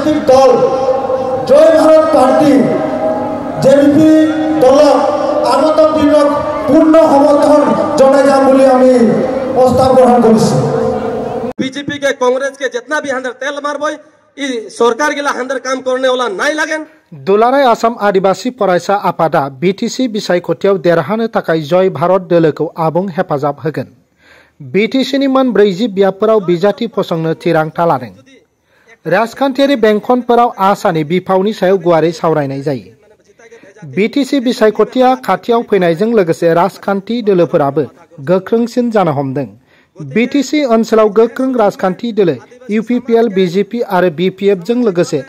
রাজনৈতিক দল জয় Bharat party JPP দলক আগত দিনক পূর্ণ সমর্থন জনাই যাম বুলি আমি प्रस्ताव ग्रहण करिछु। बीजेपी के कांग्रेस के जितना भी हंदर तेल मारबो सरकार गिला हंदर काम करने वाला नाय लागेन। दुलाराय आसाम आदिवासी फरायसा आफादा बीटीसी बिसायख'थियाव देरहानो थाखाय जय भारत दोलोखौ आबुं हेफाजाब होगोन। बीटीसीनि मोन 40 बियाबफोराव बिजाथि फसंनो थिरांथा लादों। राजखान्थियारि बेंखनफोराव आसानि बिफावनि सायाव गुवारै सावरायनाय जायो। बीटीसी बिसायख'थिया खाथियाव फैनायजों लोगोसे राजखान्थि दोलोफोराबो गोख्रोंसिन जानो हमदों। बीटीसी ओनसोलाव गोख्रों राजखान्थि दोलो यूपीपीएल बीजेपी आरो बीपीएफ जों लोगोसे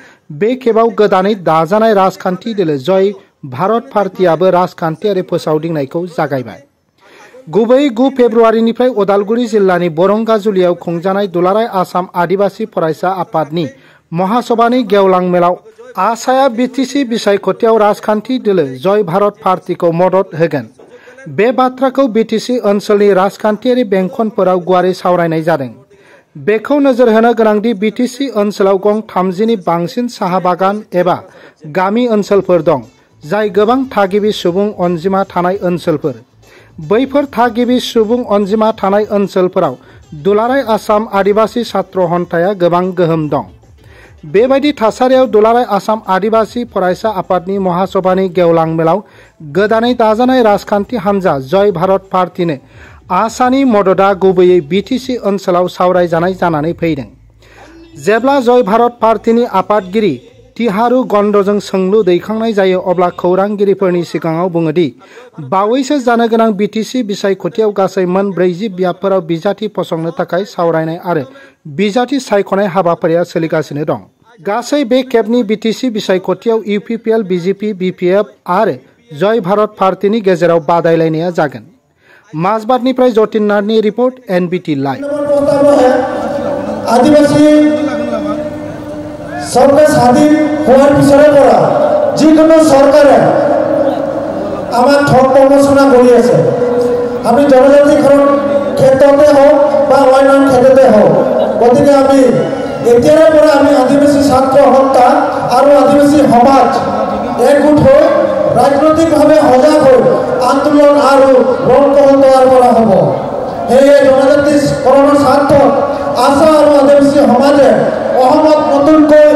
बे खेबाव गोदानै दाजानाय राजखान्थि दोलो जय भारत पार्टीआबो राजखान्थियारि फोसावदिंनायखौ जागायबाय। गुबै 9 फेब्रुवारिनिफ्राय उदालगुरि जिल्लानि बरंगाजुलियाव खुंजानाय दुलाराय आसाम आदिवासी फरायसा आफादनि महासभानि गेवलां मेलाव आसाया बीटीसी बिसायख'थियाव राजखान्थि दोलो जय भारत पार्टीखौ मदद होगोन। बे बाथ्राखौ बीटीसी ओनसोलनि राजखान्थियारि बेंखनफोराव गुवारै सावरायनाय जादों। बेखौ नोजोर होनो गोनांदि बीटीसी ओनसोलाव गं 30 नि बांसिन साहा बागान एबा गामि ओनसोलफोर दं, जाय गोबां थागिबि सुबुं अनजिमा थानाय ओनसोलफोर। बैफोर थागिबि सुबुं अनजिमा थानाय ओनसोलफोराव दुलाराय आसाम आदिवासी छात्र हन्थाया गोबां गोहोम दं। बेबायदि थासारियाव दुलाराय आसाम आदिवासी फरायसा आफादनि महासभानि गेवलां मेलाव गोदानै दाजानाय राजखान्थि हान्जा जय भारत पार्टीनो आसानि मददआ गुबैयै बीटीसी ओनसोलाव सावरायजानाय जानानै फैदों। जेब्ला जय भारत पार्टीनि आफादगिरि तिहारु गन्डजों सोंलु दैखांनाय जायो अब्ला खौरांगिरिफोरनि सिगाङाव बुङोदि बावैसो जानो गोनां बीटीसी बिसायख'थियाव गासै मोन 40 बियाबफोराव बिजाथि फसंनो थाखाय सावरायनाय आरो बिजाथि सायख'नाय हाबाफारिया सोलिगासिनो दं। गासै बे खेबनि बीटीसी बिसायख'थियाव यूपीपीएल बीजेपी बीपीएफ आरो जय भारत पार्टीनि गेजेराव बादायलायनाया जागोन। माजबाटनिफ्राय जतिन नाथनि रिपर्ट एनबीटी लाइव। आदिवासी सबके স্বাধীন হওয়ার পিছনে পড়া যিকোনো সরকারে আমার ঠক প্রমোশনা কৰি আছে। আমি জনজাতিকরণ ক্ষেত্ৰতে হোক বা অন্য ক্ষেত্ৰতে হোক, গতিকে আমি এতিয়াৰে পৰা আমি আদিবাসী ছাত্ৰ হত্যা আৰু আদিবাসী সমাজ একগোট হৈ ৰাজনৈতিকভাৱে সজাগ হৈ আন্দোলন আৰু ৰণকহল তৈয়াৰ কৰা হ'ব। সেয়ে জনজাতিকৰণৰ স্বাৰ্থত আশা আৰু আদিবাসী সমাজে অসমত নতুনকৈ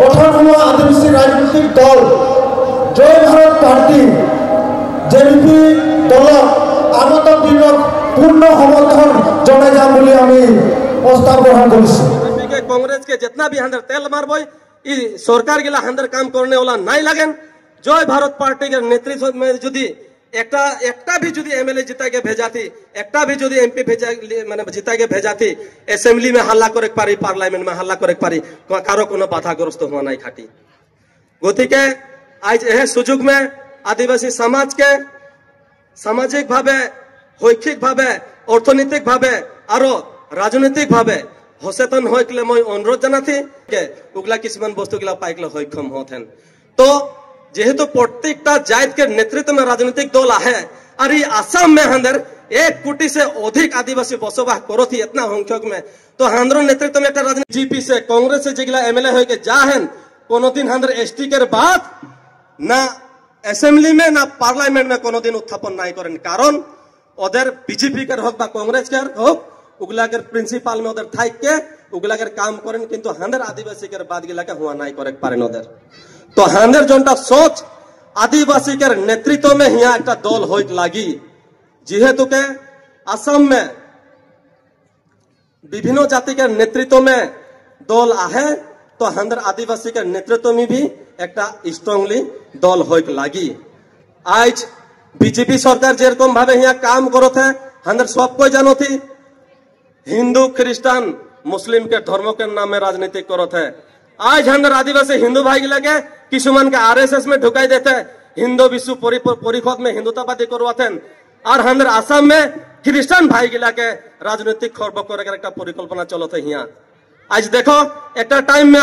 গঠন হোৱা আদিবাসী ৰাজনৈতিক দল জয় ভাৰত পাৰ্টি জেপিপি দলক আগত দিনক পূৰ্ণ সমৰ্থন জনাই যাম বুলি আমি प्रस्ताव ग्रहण करिछु। कांग्रेस के जितना भी हंदर तेल मारबो सरकार गिला हंदर काम करने वाला नाय लागेन। जय भारत पार्टी के नेतृत्व में यदि एकटा भी यदि एमएलए जिता के भेजाती, एकटा भी यदि एमपी भेजा माने जिता के भेजाती, असेंबली में हल्ला करे पारी, पार्लियामेंट में हल्ला करे पारी, कारो कोनो बाधाग्रस्त हुआ नाय खाटी। गतिके आज एह सुযোগ में आदिवासी समाज के सामाजिक भावे, शैक्षिक भावे, अर्थनैतिक भावे और राजनैतिक भावे सचेतन होइकले मैं अनुरोध जानाथी के उगला किसमान बस्तुगिला पाइकले सक्षम होथेन। तो जेहेतु प्रत्येकटा जात के नेतृत्व में राजनीतिक दल आहे और आसाम में हंदर 1 कोटी से अधिक आदिवासी बसवास करो थी इतना संख्यक में, तो हंदर नेतृत्व में राजनीति जीपी से कांग्रेस से जिगला एमएलए हो के जाहेन कोनो दिन हंदर एसटी के बात ना असेंबली में ना पार्लियामेंट में कोनो दिन उत्थापन नहीं करें। कारण ओदर बीजेपी के होक बा कांग्रेस के होक उगलागर प्रिंसिपाल में उधर थाइक के उगलागर काम करें, किंतु हंदर आदिवासी के बाद गिला के हुआ नहीं करे पारेन उधर। तो हंदर जोनटा सोच आदिवासी के नेतृत्व में हिया एक दल होइक लागी। जेहेतु के असम में विभिन्न जाति के नेतृत्व में दल आहे, तो हंदर आदिवासी के नेतृत्व में भी एक स्ट्रॉन्गली दल होइक लागी। आज बीजेपी सरकार जेरकम भावे हिया काम करत है हंदर सब कोई जानो थी हिंदू ख्रिस्टान मुस्लिम के धर्म के नाम में राजनीति करत है। आज हंदर आदिवासी हिंदू भाई लगे किसुमान के आरएसएस में ढुकाई देते, हिंदू विश्व परिषद में हिंदुत्ववादी करवाते, और हंदर आसाम में ख्रिस्टान भाई गिला के राजनीतिक खर्ब करे एक परिकल्पना चलते हिया। आज देखो एक टाइम में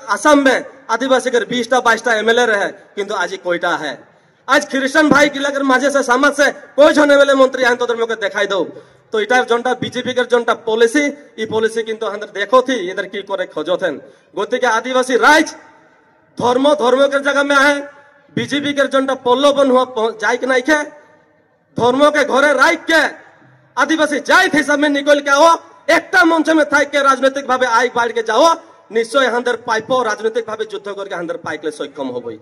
आसाम में आदिवासी के 20-22 एमएलए रहे, किंतु आज कोईटा है। आज ख्रिस्टान भाई गिला के माझे से समाज से कोई जन एमएलए मंत्री आए तो दिखाई दो। তো এটার জনটা বিজেপি এর জনটা পলিসি এই পলিসি কিন্তু আমাদের देखो थी इधर की करे खोजोथेन गति के आदिवासी राज धर्म के जगह में आए बीजेपी के जन प्रलोभन हुआ जाए कि नहीं खे धर्म के घरे राइट के आदिवासी जाए हिसाब में निकल के आओ एक मंच में थाक के राजनीतिक भावे आई बाढ़ के जाओ निश्चय हंदर पाइप राजनीतिक भावे युद्ध करके हंदर पाइकले सक्षम हबई।